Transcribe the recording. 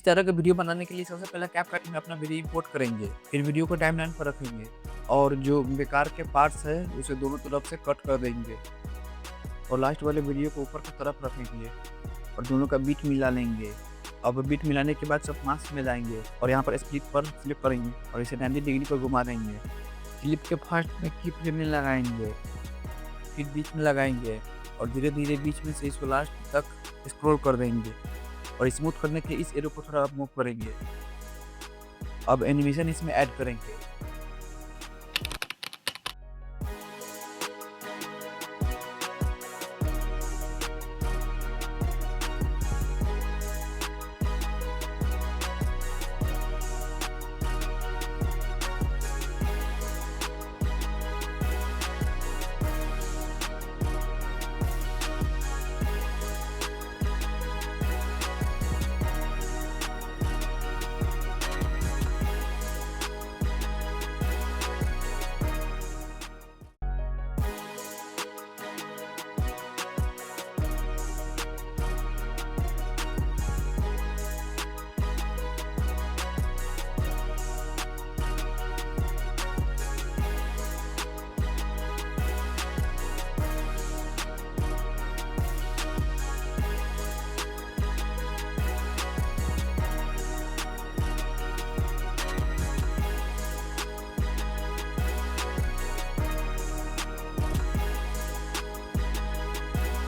तरह का वीडियो बनाने के लिए सबसे पहले कैपकट में अपना वीडियो इंपोर्ट करेंगे। फिर वीडियो को टाइमलाइन पर रखेंगे और जो बेकार के पार्ट्स है उसे दोनों तरफ से कट कर देंगे और लास्ट वाले वीडियो को ऊपर की तरफ रखेंगे और दोनों का बीट मिला लेंगे। अब बीट मिलाने के बाद सब मास्क में जाएंगे और यहाँ पर स्प्लिट पर क्लिक करेंगे और इसे 90 डिग्री पर घुमा देंगे। क्लिप के फर्स्ट में की फ्रेम में लगाएंगे, फिर बीच में लगाएंगे और धीरे धीरे बीच में से इसको लास्ट तक स्क्रॉल कर देंगे और स्मूथ करने के इस एरो को थोड़ा मूव करेंगे। अब एनिमेशन इसमें ऐड करेंगे।